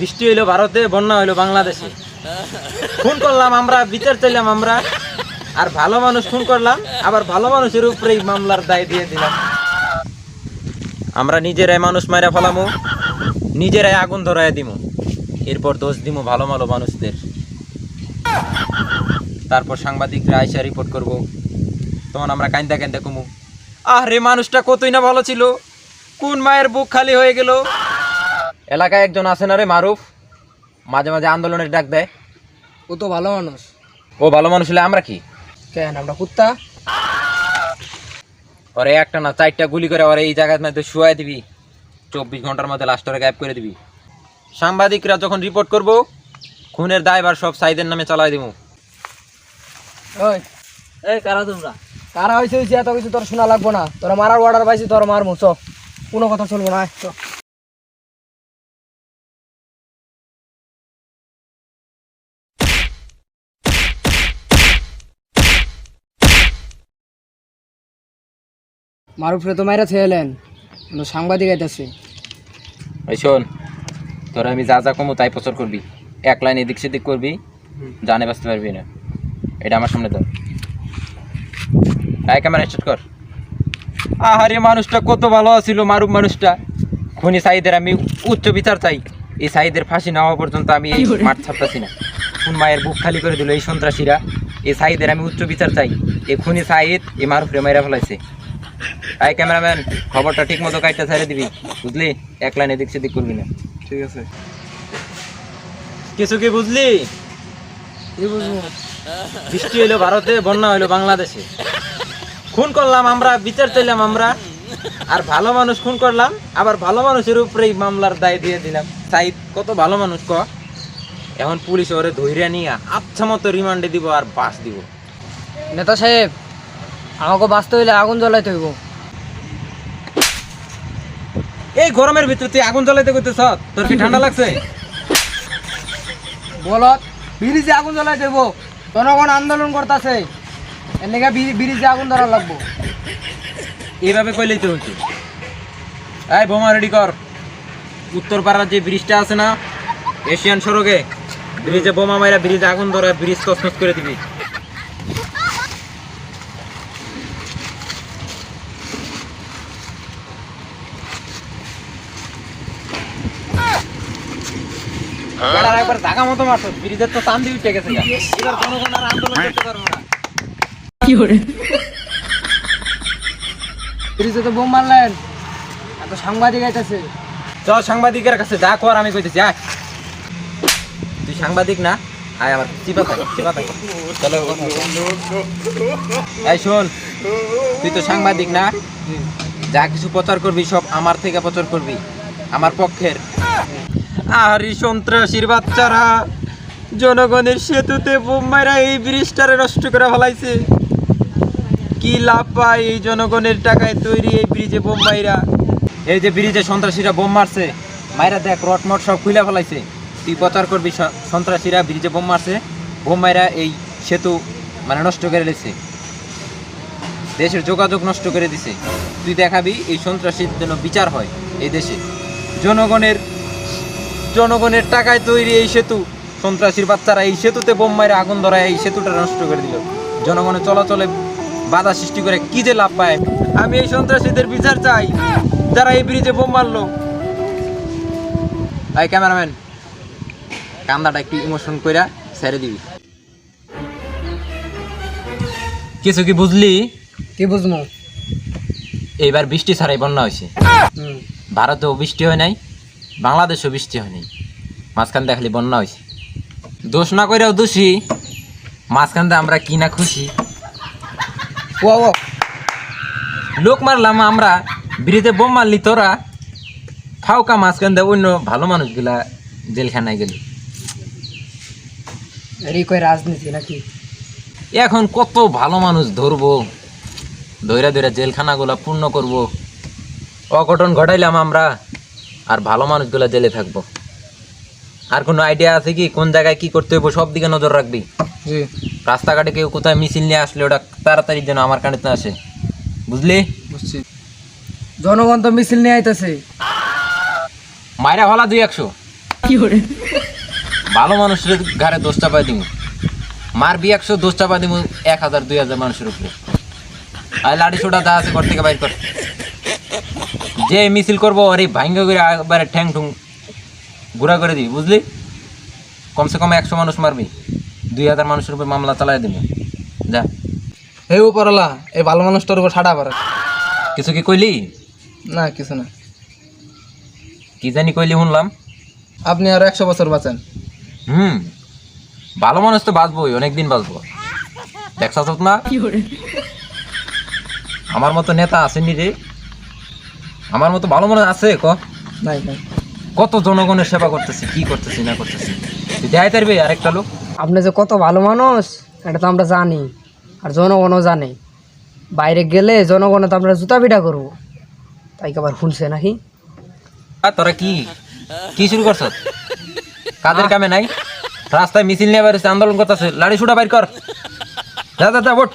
বৃষ্টি হইলো ভারতে, বন্যা হইলো বাংলাদেশে। খুন করলাম আমরা, বিচার চাইলাম আমরা, আর ভালো মানুষ খুন করলাম, আবার ভালো মানুষের উপরেই মামলার দায় দিয়ে দিলাম। আমরা নিজেরাই মানুষ মাইরা ফেলামু, নিজেরাই আগুন ধরাইয়া দিমু, এরপর দোষ দিমু ভালো ভালো মানুষদের। তারপর সাংবাদিকরা আইসা রিপোর্ট করব, তখন আমরা কান্দা কান্দা কমু, আরে মানুষটা কতই না ভালো ছিল, কোন মায়ের বুক খালি হয়ে গেল। এলাকায় একজন আছে না রে মারুফ, মাঝে মাঝে আন্দোলনের ডাক দেয়। ও তো ভালো মানুষ। ও ভালো মানুষ হলে আমরা কি? কেন আমরা কুত্তা? ওরে একটা না 4টা গুলি করে ওরে এই জায়গার মধ্যে শুয়াই দিবি, 24 ঘন্টার মধ্যে লাস্টরে গায়েব করে দিবি। সাংবাদিকরা যখন রিপোর্ট করব, খুনের দায়ভার সব সাইদের নামে চালাই দিব। ওই এই কারা তোমরা? কারা হয়েছে এত কিছু তোর শোনা লাগবো না। তোরা মারার অর্ডার পাইছি, তোর মারমু। চ, কোনো কথা চলবো না। চ। মারুফরে তো মাইরা ছেলেন, কিন্তু সাংবাদিক আইতাছে। ওই শোন, তোরা আমি যা যা কমু তাই প্রচার করবি, এক লাইন এদিক সেদিক করবি, জানে বাঁচতে পারবি না। এটা আমার সামনে ধর, ক্যামেরা স্টার্ট কর। আহারে মানুষটা কত ভালো ছিল, মারুফ মানুষটা। খুনি সাইদের আমি উচ্চ বিচার চাই। এই সাইদের ফাঁসি না হওয়া পর্যন্ত আমি এই মাঠ ছাড়তেছি না। কোন মায়ের বুক খালি করে দিল এই সন্ত্রাসীরা। এই সাইদের আমি উচ্চ বিচার চাই। এই খুনি সাইদ এই মারুফরে মাইরা ফেলাইছে। ক্যামেরাম্যান, খবরটা ঠিক মতো কাইটটা ছেড়ে দিবি, বুঝলি? এক লাইন এদিক সেদিক করবি না। ঠিক আছে। কিছু কি বুঝলি? কি বুঝবো? বৃষ্টি হইলো ভারতে, বন্যা হইলো বাংলাদেশে। খুন করলাম আমরা, বিচার চাইলাম আমরা, আর ভালো মানুষ খুন করলাম, আবার ভালো মানুষের উপরেই মামলার দায় দিয়ে দিলাম। সাইদ কত ভালো মানুষ ক। এখন পুলিশ ওরে ধইরা নিয়ে আচ্ছা মতো রিমান্ডে দিব আর বাস দিব। নেতা সাহেব, আমাকে বাঁচতে হইলে আগুন জ্বলাইতে হইব। এই গরমের ভিতরে তুই আগুন জ্বালাইতে করতেছ? তোর কি ঠান্ডা লাগছে? বলত ব্রিজে আগুন জ্বলাই দেব। জনগণ আন্দোলন করতেছে, এনেকে ব্রিজে আগুন ধরা লাগবো। এইভাবে কইলেই তো হচ্ছে। এই বোমা রেডি কর। উত্তরপাড়ার যে ব্রিজটা আছে না, এশিয়ান সড়কে, ব্রিজে বোমা মাইরা ব্রিজে আগুন ধরা, ব্রিজ তছনছ করে দিবি। একবার জাগা মতো মারছ, ব্রিজের তো টান দিয়ে উঠে গেছে। এবার জনগণ আর আন্দোলন করতে পারবো না। ব্রিজে তো বোম মারলেন, এত সাংবাদিক আইতাছে। চল সাংবাদিকের কাছে যা কর আমি কইতেছি। আয়, তুই সাংবাদিক না? আয় আমার চিপা থাক। চলো এই শোন, তুই তো সাংবাদিক না? যা কিছু প্রচার করবি সব আমার থেকে প্রচার করবি, আমার পক্ষের। আরে সন্ত্রাসীর বাচ্চারা জনগণের সেতুতে বোম মাইরা এই ব্রিজটারে নষ্ট করে ফেলাইছে। কি লাভ পায় এই জনগণের টাকায় তৈরি এই ব্রিজে বোম মাইরা? এই যে ব্রিজে সন্ত্রাসীরা বোম মারছে, মাইরা দেখ রটমট সব খুলে ফেলাইছে। তুই প্রচার করবি সন্ত্রাসীরা ব্রিজে বোম মারছে, বোম মাইরা এই সেতু মানে নষ্ট করে দিছে, দেশের যোগাযোগ নষ্ট করে দিছে। তুই দেখাবি এই সন্ত্রাসীর জন্য বিচার হয় এই দেশে। জনগণের টাকায় তৈরি এই সেতু, সন্ত্রাসীর বাচ্চারা এই সেতুতে বোম মাইরা আগুন ধরায় এই সেতুটা নষ্ট করে দিল। জনগণের চলাচলে বাধা সৃষ্টি করে কি যে লাভ পায়? আমি এই সন্ত্রাসীদের বিচার চাই যারা এই ব্রিজে বোম মারলো। এই ক্যামেরাম্যান, কান্দাটা একটু ইমোশন কইরা ছেড়ে দিবি। কিছু কি বুঝলি? কি বুঝবো? এইবার বৃষ্টি ছাড়াই বন্যা হয়েছে। ভারতেও বৃষ্টি হয় নাই, বাংলাদেশেও বৃষ্টি হয় নাই, মাঝখান দিয়ে খালি বন্যা হয়েছে। দোষ না কইরাও দোষী, মাঝখান দিয়ে আমরা কি না খুশি। লোক মারলাম আমরা, ব্রিজে বোম মারলি তোরা, ফাউকা মাঝখান দিয়ে অন্য ভালো মানুষগুলা জেলখানায় গেল। রাজনীতি নাকি? এখন কত ভালো মানুষ ধরবো, ধৈরা ধৈরা জেলখানাগুলা পূর্ণ করব। অঘটন ঘটাইলাম আমরা, আর ভালো মানুষগুলা জেলে থাকবো। আর কোনো আইডিয়া আছে কি কোন জায়গায় কি করতে হইব? সব দিকে নজর রাখবি। রাস্তাঘাটে কেউ কোথায় মিছিল নিয়ে আসলে ওটা তাড়াতাড়ি যেন আমার কানে তো আসে, বুঝলি? বুঝছি। জনগণ তো মিছিল নিয়ে আইতাছে। মাইরা ভালা 200 ভালো মানুষের ঘরে দোষ চাপাই দিব, মারবি 100, দোষ চাপা দিব 1000 2000 মানুষের উপরে। আর লাঠি ছোটা যা আছে ঘর থেকে বাইর কর। যে মিছিল করবো আরে ভাঙ্গা করে একবারে ঠ্যাং ঠুং গুড়া করে দিবি, বুঝলি? কমসে কম 100 মানুষ মারবি, 2000 মানুষের উপরে মামলা চালাই দিব। যা। হে উপরওয়ালা, এই ভালো মানুষটার উপর ছাড়া পারে কিছু কি কইলি? না, কিছু না। কি জানি কইলি শুনলাম। আপনি আর 100 বছর বাঁচেন। ভালো মানুষ তো বাঁচবোই, অনেকদিন বাঁচবো। দেখছ না আমার মতো নেতা আসেনি রে, আমার মতো ভালো মানুষ আছে ক? নাই নাই। কত জনগণের সেবা করতেছি, কি করতেছি না করতেছি, তুই দেখাই পারবি আরেকটা লোক? আপনি যে কত ভালো মানুষ এটা তো আমরা জানি, আর জনগণও জানে। বাইরে গেলে জনগণে তো আমরা জুতা পিটা করবো, তাই আবার শুনছে নাকি? আর তোরা কি কি শুরু করছ? কাদের কামে নাই? রাস্তায় মিছিল নিয়ে বেরোচ্ছে, আন্দোলন করতেছে, লাড়ি ছুটা বাইর কর। যা যা যা, ভোট।